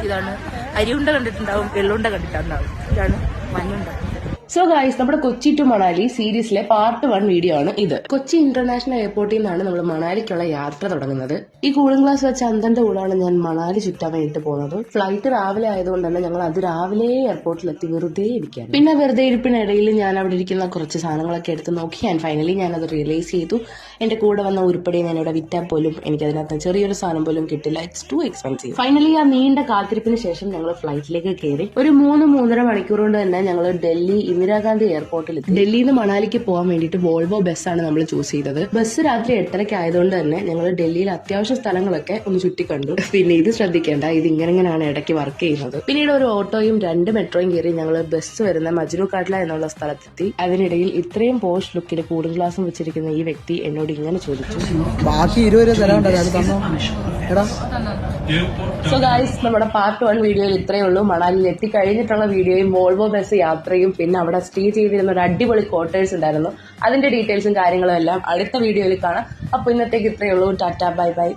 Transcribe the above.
ഇതാണ് അരിയുണ്ട കണ്ടിട്ടുണ്ടാവും, വെള്ളുണ്ട കണ്ടിട്ടുണ്ടാവും. ഇതാണ് മഞ്ഞുണ്ട. സോ ഗൈസ്, നമ്മുടെ കൊച്ചി ടു മണാലി സീരീസിലെ പാർട്ട് 1 വീഡിയോ ആണ് ഇത്. കൊച്ചി ഇന്റർനാഷണൽ എയർപോർട്ടിൽ നിന്നാണ് നമ്മൾ മണാലിക്കുള്ള യാത്ര തുടങ്ങുന്നത്. ഈ കൂളിംഗ് ഗ്ലാസ് വെച്ച അന്തന്റെ കൂടാണ് ഞാൻ മണാലി ചുറ്റാൻ വേണ്ടിട്ട് പോകുന്നത്. ഫ്ലൈറ്റ് രാവിലെ ആയതുകൊണ്ട് തന്നെ ഞങ്ങൾ അതിരാവിലെ എയർപോർട്ടിലെത്തി വെറുതെ ഇരിക്കാൻ. പിന്നെ വെറുതെ ഇരിപ്പിനിടയിൽ ഞാൻ അവിടെ ഇരിക്കുന്ന കുറച്ച് സാധനങ്ങളൊക്കെ എടുത്ത് നോക്കി. ആൻഡ് ഫൈനലി ഞാൻ അത് റിയലൈസ് ചെയ്തു. എന്റെ കൂടെ വന്ന ഉരുപ്പടി ഞാൻ ഇവിടെ വിറ്റാൽ പോലും എനിക്ക് അതിനകത്ത് ചെറിയൊരു സാധനം പോലും കിട്ടില്ല. It's to expensive. ഫൈനലി ആ നീണ്ട കാത്തിരിപ്പിന് ശേഷം ഞങ്ങൾ ഫ്ലൈറ്റിലേക്ക് കയറി. ഒരു 3-3.5 മണിക്കൂർ കൊണ്ട് തന്നെ ഞങ്ങൾ ഡൽഹി ഇന്ദിരാഗാന്ധി എയർപോർട്ടിൽ എത്തി. ഡൽഹിയിൽ നിന്ന് മണാലിക്ക് പോകാൻ വേണ്ടിയിട്ട് വോൾവോ ബസ്സാണ് നമ്മൾ ചൂസ് ചെയ്തത്. ബസ് രാത്രി 8:30 ആയതുകൊണ്ട് തന്നെ ഞങ്ങൾ ഡൽഹിയിൽ അത്യാവശ്യം സ്ഥലങ്ങളൊക്കെ ഒന്ന് ചുറ്റിക്കണ്ടു. പിന്നെ ഇത് ശ്രദ്ധിക്കേണ്ട, ഇത് ഇങ്ങനെയാണ് ഇടയ്ക്ക് വർക്ക് ചെയ്യുന്നത്. പിന്നീട് ഒരു ഓട്ടോയും 2 മെട്രോയും കയറി ഞങ്ങൾ ബസ് വരുന്ന മജ്നു കാട്ല എന്നുള്ള സ്ഥലത്തെത്തി. അതിനിടയിൽ ഇത്രയും പോസ്റ്റ് ലുക്കിൽ കൂളിംഗ് ഗ്ലാസും വെച്ചിരിക്കുന്ന ഈ വ്യക്തി എന്നോട് ഇങ്ങനെ ചോദിച്ചു, ബാക്കി 20 സോ ഗൈസ്, നമ്മുടെ പാർട്ട് 1 വീഡിയോയിൽ ഇത്രയേ ഉള്ളൂ. മണാലിയിൽ എത്തിക്കഴിഞ്ഞിട്ടുള്ള വീഡിയോയും വോൾവോ ബസ് യാത്രയും പിന്നെ അവിടെ സ്റ്റേ ചെയ്തിരുന്ന ഒരു അടിപൊളി ക്വാർട്ടേഴ്സ് ഉണ്ടായിരുന്നു, അതിന്റെ ഡീറ്റെയിൽസും കാര്യങ്ങളും എല്ലാം അടുത്ത വീഡിയോയിൽ കാണാം. അപ്പൊ ഇന്നത്തേക്ക് ഇത്രയേ ഉള്ളൂ. Tata, bye bye.